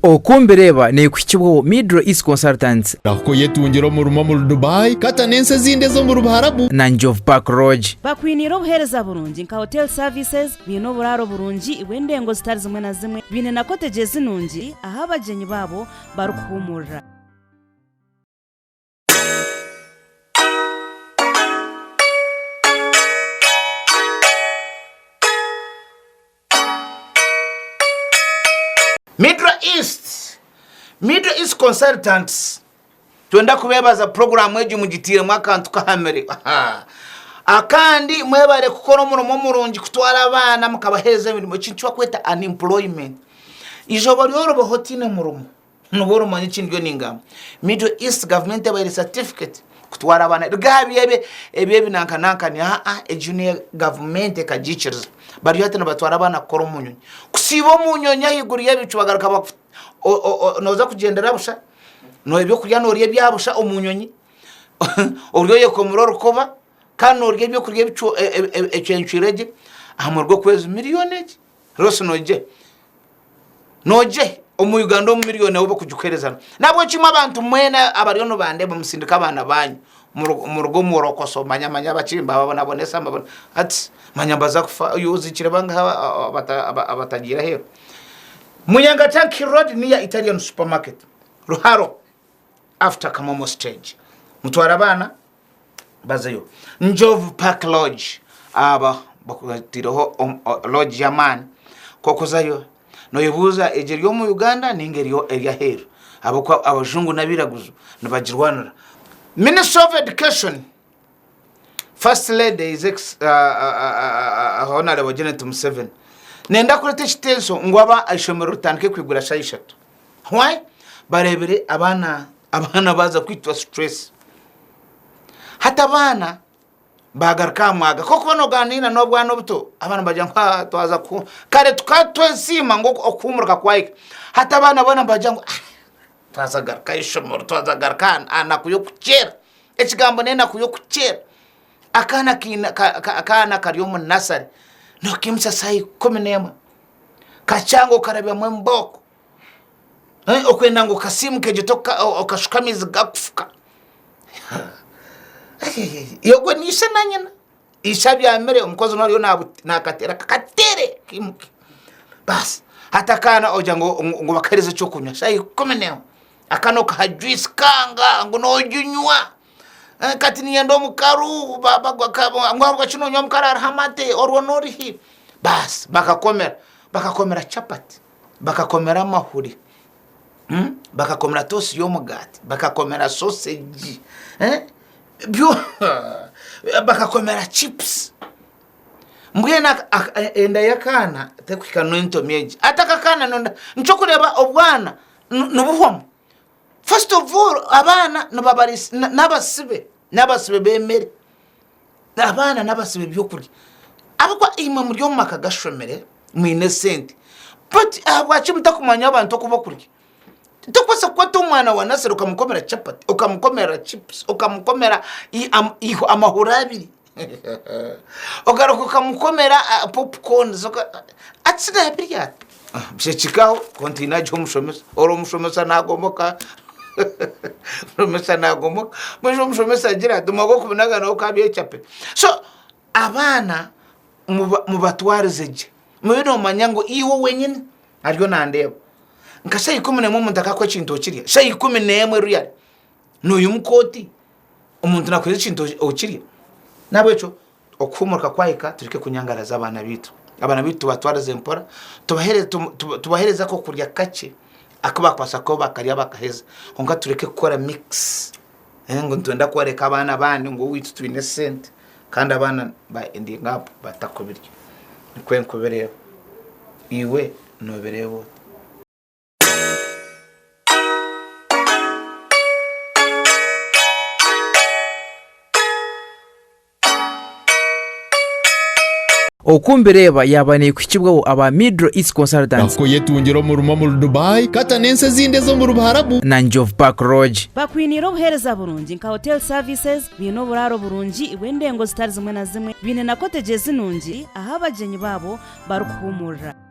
okumbireba ne kukibo Middle East Consultants ako yetungiro mu rumo mu Dubai kata nense zinde zo mu Rubarabu na Njove Park Lodge bakwinira obuhereza burungi nka hotel services bino buraro burungi iwendengo zitari zimwe na zimwe bine na cottages nungi aha abagenyi babo barukuhumurira. Middle East Consultants twenda kubebaza program ejo mugitire mwakantu kahamere akandi mwebare kukora umurumo murungi kutwara abana mukabaheza imirimo kintu kweta unemployment ijo bari yorobo hotine murumo nuboro manye kintu ningam Middle East government yabaye certificate kutwara abana rgabi ebe binanka ni junior government kagiciriza bari yatana batwara abana kora umunyonyi kusibo munyonya higuriye bicu bagaruka noza kugendera busha no ibyo kurya noriye byabusha umunyonyi oryoye ko muroro koba kandi noriye byo kurya bicu ecenchirege amurgo kwezi miliyoni rose noje omu Uganda mu miliyoni obo kujukerezana nabwo chima abantu mwena abariyo bande bamusindika abana banyu mu rugo muroko manya bachimba babona bonesa mbona ati manyambaza kufa yuzikire banga abatagira hero Munyanga Tanki Road near Italian supermarket Ruharo after Kamomo stage mutwara abana bazayo Njove Park Lodge aba bakutiroho lodge yamani kokozayo no yibuza ejeryo mu Uganda ningeriyo area hero abakwa abajungu nabiraguzo nabagirwanira Minister of Education First Lady is Honorable Janet Museveni nenda kurete chitenso ngwaba ashomero rutanke kwigura shayishatu why barebere abana baza kwitwa stress hata abana bagarka mwaga koko no ganina no bwana buto abana bajya kwa twaza ku kare tukatwesima ngo okumurka kwaike hata abana bona bajya ngo twaza garka ishomero twaza garka anakuyo kuchera ekigambo nena kuyo kuchera akana kariyo mu nasari no kimsa sai komenema kachango karabya mwemboko okwenda ngo kasimu kejetoka okashukamiza gakufuka yogo nisha nanyana ishabya mere umukozi nariyo nakatera katere kimuke bas hata kana oja ngo bakareze cyo kunywa sai komenema akano kajuice kanga ngo nojunywa kati niyendo mukaru baba ngwa chino nyomkarara hamate orwonori hi bas bakakomera chapati bakakomera mahuri bakakomera tosi yomugati bakakomera sausage byo bakakomera chips mbwena enda yakana tekwika nonto meji ataka kana nonda nchokureba obwana nubuhomo. First of all, abana nababarisi nabasibe bemere abana nabasibe byokuri abakwa imwe muri yo makagashomere mu innocent but abwachi mutakumanya abantu kubakuri tokwasa kwata umwana wa Nasser ukamukomera chapati ukamukomera chips ukamukomera amahura abiri ogaruka ukamukomera popcorn atsida abiriya byechikaho kontina jo mushomesa oro mushomesa nagomoka Rumesa gomo mushomesa gira dumago kubinaga no kabiye chape so abana mubatwarizeje mubino manyango iwo wenyine ariyo nandeba nkasha 10 mu muntu akakwa kintu kiriya sha 10 ruyari n'uyu mukoti umuntu nakweze kintu okiriya nabwecho okufumuruka kwayika turike kunyangaraza abana bitu batwarize mpora tubahereza ko kurya kake akabakwasa ko bakariya bakaheza ngo tureke gukora mix ngo ntwenda kwareka abana bandi ngo witu twine sente kandi abana ba ending up batakobiryo nikwenkobereye iwe noberebo okumbireba yabane kukibwo aba Middle East Consultants ako yetungiro mu rumo mu Dubai kata nense zinde zo mu Rubarabu na Njove Park Lodge bakwinira obuhereza burungi nka hotel services bino buraro burungi iwendengo zitari zimwe na zimwe bine na cottages nungi aha abagenyi babo barukuhumurira.